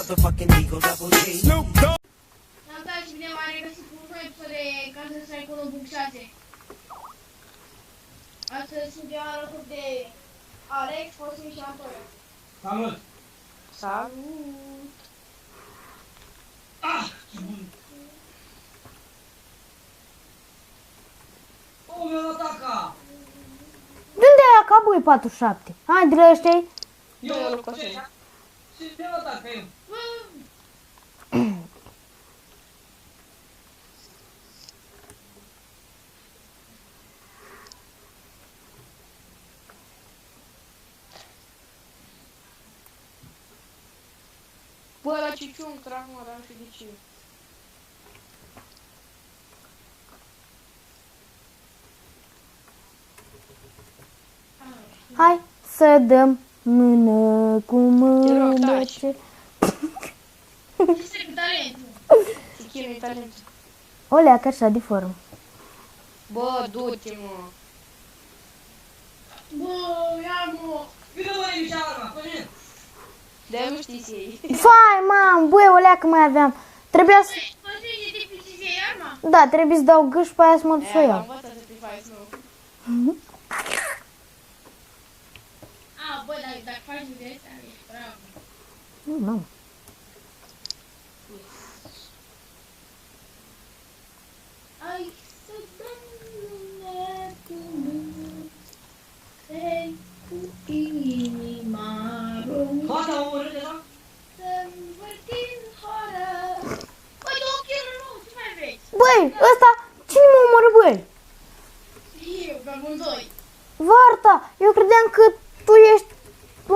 motherfucking Eagle Double G. Snoop Dogg. Salutare și bine v-am regăsit cu un nou episod de Counter Strike 1.6. Astăzi suntem alături de Alex, Cosmin și Antonio. Salut! Salut! Ah! Ce bun! Oh, mi-a luat ataca! De unde ai ca băi 47? Hai, de la ăștia. Eu, ce mi-a luat ataca eu? Bă, la Ciciun trag, mă, dar nu știu de ce. Hai să dăm mână cu mână. Te rog, taci. Ce... Este cu talent. Se chinui talent. O leacă așa de formă. Bă, du-te, mă. Bă, ia mă! Vino mă, Emi și arma, pe mine! De-aia nu știi să iei. Fai, mam, băi, o leacă mai aveam. Trebuia să... Cosmin, e dificil să iei arma? Da, trebuie să dau gâș pe aia să mă duc să o Aia, am iau. învățat să te faci nou. A, bă, dacă faci de astea, ești bravo. Nu. Ai să dăm mână cu mână, ei, cu inima română. Gata, mă omorât deja? Să învârtim horă. Băi, două kill-uri, nu, ce mai vreți? Băi, ăsta, cine mă omoră, băi? Eu, pe amândoi. Varta, eu credeam că tu ești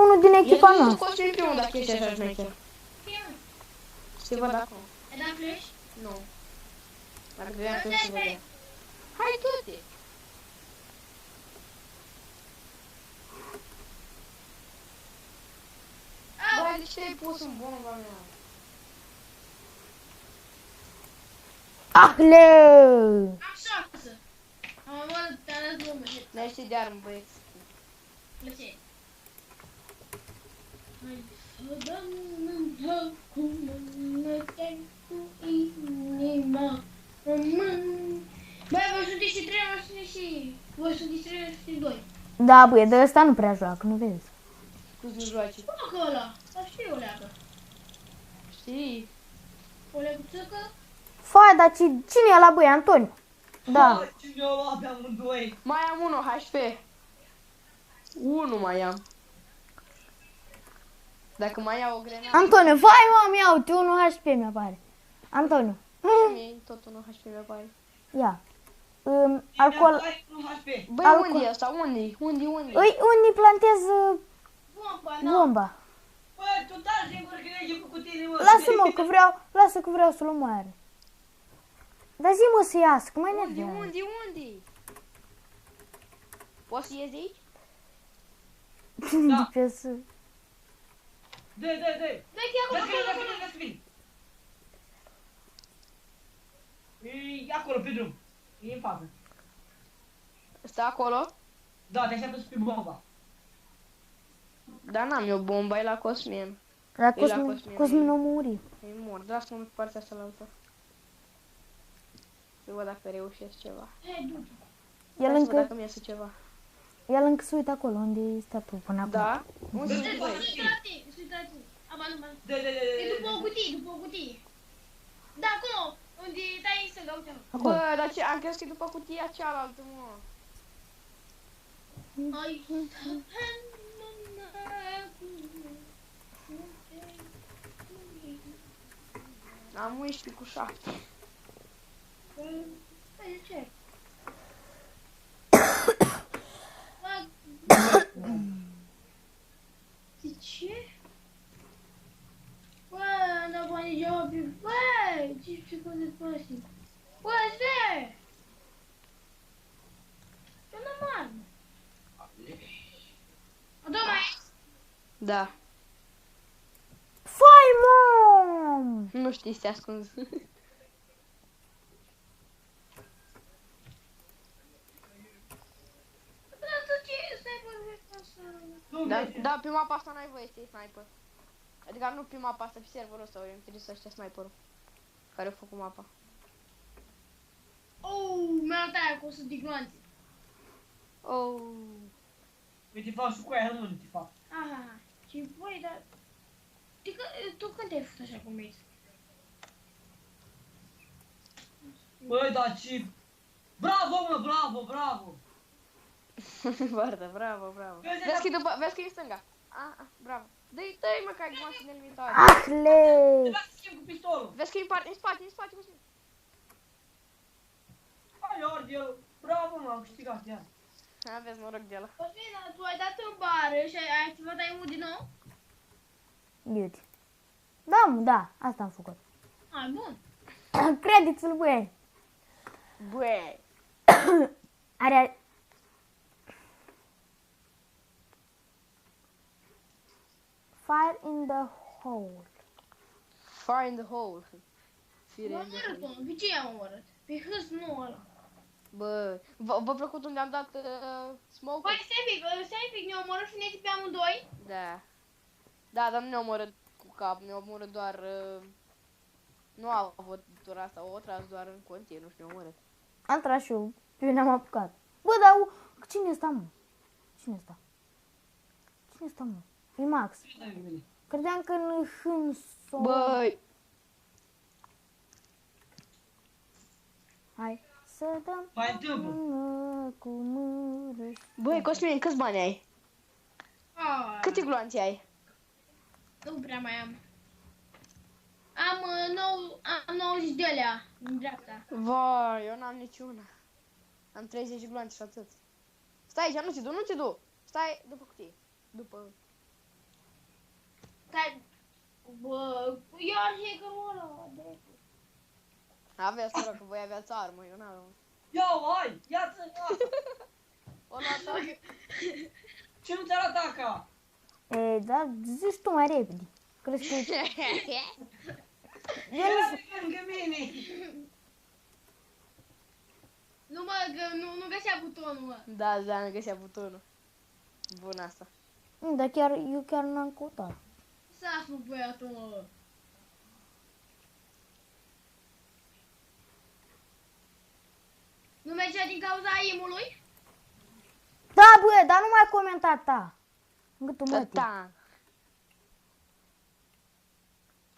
unul din echipa Eu nu noastră. Cosmin primul dacă ești așa șmecher. Fie, mă. Se văd acum. Ai dat flash? Nu. Dacă vedeam că se vedea. Hai, du-te. Bă, de ce ai pus în bomba mea? Ahleu! Am șansă. Am avut, te-am dat lume. Dar știi de armă, băieți. Plăcere. Hai să dăm mână cu mână, te cu inima română. Băi, voi sunteți și 3, voi sunteți și... Voi sunteți 3, voi sunteți 2. Da, băi, de ăsta nu prea joacă, nu vezi? Cum nu joace? Cum că ăla? Dar știu o leagă. Știi? O leaguță? Fai, dar cine e la băi, Antonio? Da. Bă, ce mi-a luat pe amândoi? Mai am 1 HP. 1 mai am. Dacă mai iau o grenadă, Antonio, vai, mă, ia uite, 1 HP mi-apare. Antonio. mi tot 1 HP mi apare. Ia. Alcool. Ai 1 HP. Băi, Alcool. unde e ăsta? Unde-i? Unde-i? Unii plantez Bomba, nu. bomba. Bă, tu dai singur că ești cu tine, mă. Lasă-mă că vreau, lasă că vreau să-l omoare. Dar zi-mă să iasă, că mai Unde, nervează. unde, unde? Poți să ies de aici? Da. Pe să... Dă. Dă-i acolo, Dați vin. E acolo, pe drum. E în față. Stă acolo? Da, te așteaptă să fii bomba. Dar n-am eu bomba, e la Cosmin. La E la Cosmin o muri. E mor, lasă-mă pe partea asta la altă. Să văd dacă reușesc ceva. Hai, du-te. El Hai să văd dacă încă, mi iese ceva. el încă se uită acolo unde stă tu până acum. Da? Unde sunt Stai, voi? stai la tine, stai la tine. Aba, nu, Dă. e după o cutie. Da, acolo, unde dai în stânga, uite. Acolo. Bă, dar ce? Am crezut că e după cutia cealaltă, mă. Ai Am 11 cu 7. de ce? De ce? Bă, n-am bani de hobby. Bă, ce secunde păsii? Bă, stai! Eu n-am armă. O dă mai? Da. Fai, mom! Nu știi să te ascunzi. Da, da, pe mapa asta n-ai voie să iei sniper. Adică nu pe mapa asta, pe serverul ăsta, eu interesat ăștia sniperul. Care a făcut mapa. Oh, mi-a dat aia cu 100 de gloanțe. Oh. Eu te fac și cu aia, nu te fac. Aha, și voi, dar... Tu când te-ai făcut așa cum ești? Băi, dar ce... Bravo, mă, bravo, bravo! Varda, bravo, bravo. Vezi că e stânga. Bravo. Dă-i mă, că ai gloanțe nelimitate. Ahle! Trebuie să schimb cu pistolul. Vezi că e în spate, Cosmin. Hai, ori el. Bravo, mă, am câștigat, ia. Aveți noroc de ăla. Cosmina, tu ai dat în bară și ai activat aimul din nou? Iuti. Da, mă, da, asta am făcut. Ah, bun. Credeți-l, băi. Băi. Are... Fire in the hole. Fire in the hole. Fire M-a in the omorât hole. unul. Pe ce i-am omorât? Pe hâs, nu ăla. Bă, v-a plăcut unde am dat smoke? Băi, stai un pic, ne-a omorât fineții pe amândoi? Da. Da, dar nu ne-a omorât cu cap, ne-a omorât doar... Nu a avut doar asta, o tras doar în continuu și ne-a omorât. Am tras și eu, pe ne-am apucat. Bă, dar cine ăsta, mă? Cine ăsta? Cine ăsta, mă? E Max. Credeam că în Hânso... Băi! Hai să dăm Mai întâmplă. mână cu mână. Băi, Cosmin, câți bani ai? Ah, Câte gloanțe ai? nu prea mai am. Am 90 de alea în dreapta. Vai, eu n-am niciuna. Am 30 gloanțe și atât. Stai aici, nu te du. Stai după cutie. După... Stai, bă, ia hacker-ul ăla, dracu. Aveți, noroc că voi aveați armă, eu n-am. Ia-o, hai! Ia-ți asta! O luat ta? Ce nu ți-ar ataca? E, da, zici tu mai repede. Crezi că... Era lângă mine! Nu mă, că nu găsea butonul, mă. Da, nu găsea butonul. Bun asta. Dar chiar, eu chiar n-am căutat. Să-ți mă, băiatul, mă. Nu mergea din cauza aimului? Da, bă, dar nu mai comenta ta. Gâtul mătii. Da.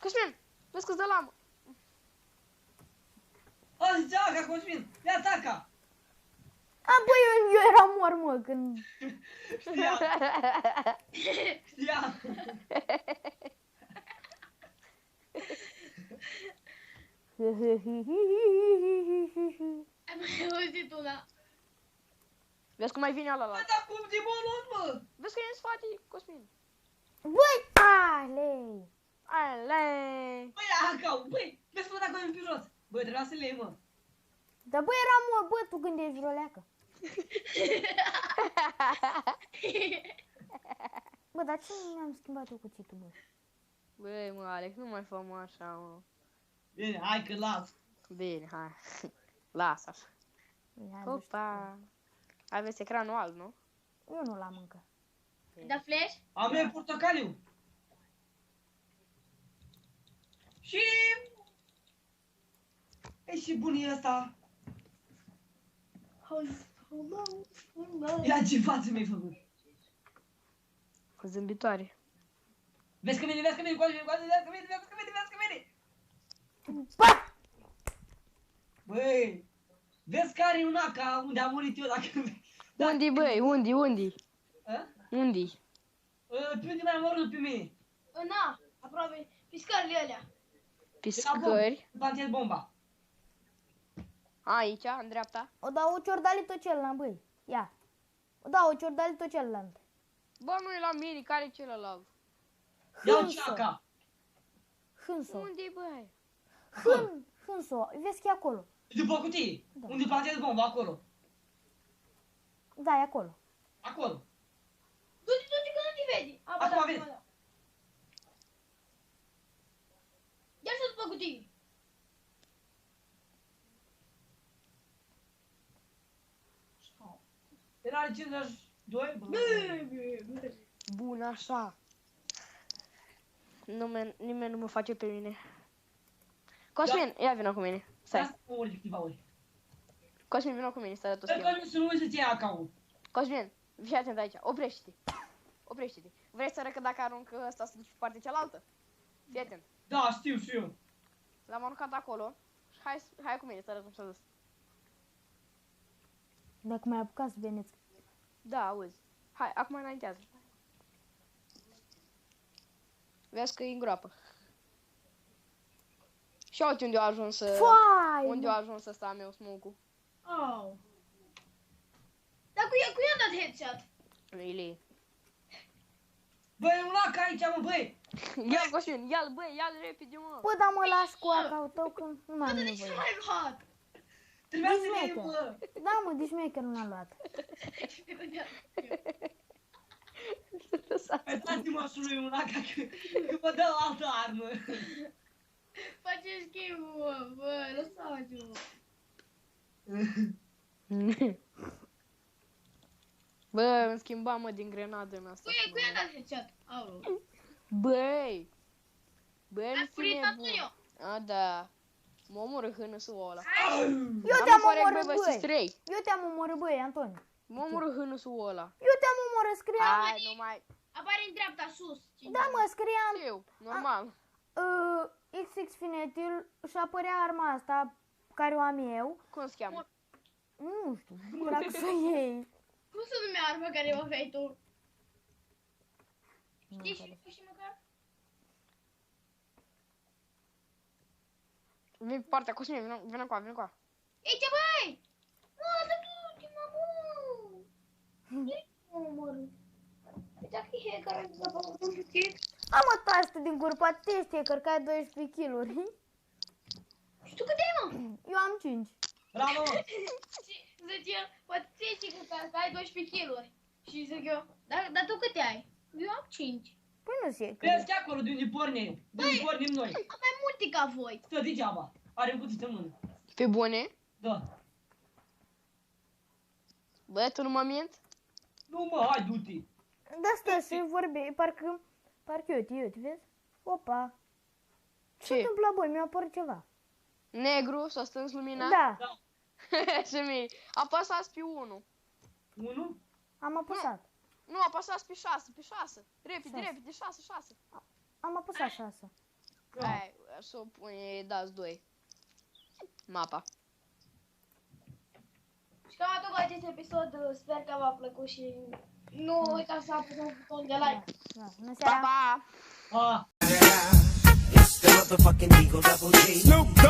Cosmin, vezi că-ți dă lamă. Azi ți-a Cosmin! Ia ataca! A, bă, eu eram mor, mă, când... Știa! Știa! Ai mai auzit una? Vezi cum mai vine ala la. Bă, dar cum de bolot, mă? Vezi că e în spate, Cosmin. Băi, ale! Ale. Băi, Acau, băi, vezi cum dacă e pe jos. Băi, trebuia să le iei, mă. Dar bă, eram mor, bă, tu când ești roleacă. Bă, dar ce mi-am schimbat eu cuțitul, bă? Băi, mă, Alex, nu mai fă mă așa, mă. Bine, hai că las. Bine, hai. Lasă așa. Bine, hai, bă, Opa. Aveți ecranul alb, nu? eu nu l-am încă. Da flash? Am eu portocaliu. Și... E și bun e ăsta. Ia ce față mi-ai făcut. Cu zâmbitoare. Vezi că vine, vezi că vine, vezi că vine, vezi că vine, vezi că vine. Bă! Băi, vezi care e un aca unde am murit eu dacă... Unde, băi? Unde? A? Unde? Pe unde mai am omorât pe mine? Na, aproape, pe scările alea. Pe De la scări. Plantiez bomba. Aici, în dreapta. O dau o ciordali tot celălalt, băi. Ia. O dau o ciordali tot celălalt. Bă, nu e la mine, care e celălalt? Ia-o ceaca. Hânso. Unde, băi? Hânso. Vezi că e acolo. După cutie. Da. Unde plantiez bomba, acolo. Da, e acolo. Acolo. Du-te că nu te vede. A, ba, Acum da, vezi. ba, da. Ia să după cutii. Era 52, bă. Bă. Bun, așa. Nimeni nu mă face pe mine. Cosmin, ia vină cu mine. Stai. Asta ori de câteva ori. Cosmin, vină cu mine, să arăt o Pe schemă. Cosmin să nu uiți să-ți ia acau. Cosmin, fii atent aici. Oprește-te. Oprește-te. Vrei să arăt că dacă arunc ăsta să duci pe partea cealaltă? Fii atent. Da, știu și eu. L-am aruncat acolo. Și hai cu mine să arăt cum s-a dus. Dacă mai apucați să veniți. Da, auzi. Hai, acum înaintează. Vezi că e în groapă. Și uite unde a ajuns Foai! unde a ajuns ăsta meu, smoke-ul. Au. Dar cu i-a dat headshot. Really. Băi, un lac aici, mă, băi! Ia-l, Cosmin, ia-l, băi, ia-l repede, mă. Bă, dar mă lași cu acau tău că nu mai am Bă, de ce nevoie. mai hot? Trebuia să ne iei, bă! Da, mă, de șmecher nu l-a luat. Uitați-mă și lui un lac că vă dă o altă armă. Face schimbul, bă, lăsați-mă. Bă, îmi schimba, mă, din grenadă în asta. Cu i-a dat headshot. Au. Băi! Băi, Ai nu furit ține bun. Antonio. A, da. Mă omoră hânăsul ăla. Eu te-am omorât, băi, băi. 3. Eu te-am omorât, băi, Antoni. Mă omoră hânăsul ăla. Eu te-am omorât, scria... Hai, nu mai... Apare în dreapta sus. Da, mă, scria Știu, normal. XX Finetil și apărea arma asta care o am eu. Cum se cheamă? Nu știu, dacă să iei. Cum se numea arma care o aveai tu? Știi măcar? Vin pe partea, Cosmin, vină cu a, vină cu a. Aici, băi! Mă, dar tu, mă! Nu omorât. Dacă e care nu s-a făcut un pic. Am o tastă din gură, poate este cărcat 12 kg. Și tu cât ai, mă? Eu am 5. Bravo! Zice el, poate ți-ai și că ai 12 kg. Și zic eu, dar tu câte ai? Eu am 5. Păi nu se Vezi că acolo de unde pornim, de unde pornim noi. Am mai multe ca voi. Stă degeaba, are un cuțit în mână. Pe bune? Da. Bă, tu nu mă mint? Nu mă, hai, du-te. De asta și vorbe, parcă eu te vezi? Opa. Ce se Ce? întâmplă, băi? Mi-a apărut ceva. Negru, s-a stâns lumina? Da, Da. Și mie. Apăsați pe 1. Unu? am apăsat. Nu, apăsați pe 6, pe 6. Repede, Șase. repede, 6, 6. Am apăsat 6. Hai, să o pune, dați 2. Mapa. Și cam atât cu acest episod, sper că v-a plăcut și nu uitați să apăsați butonul de like. Da, bună Pa, seara! pa! A. It's the motherfucking Eagle Double G.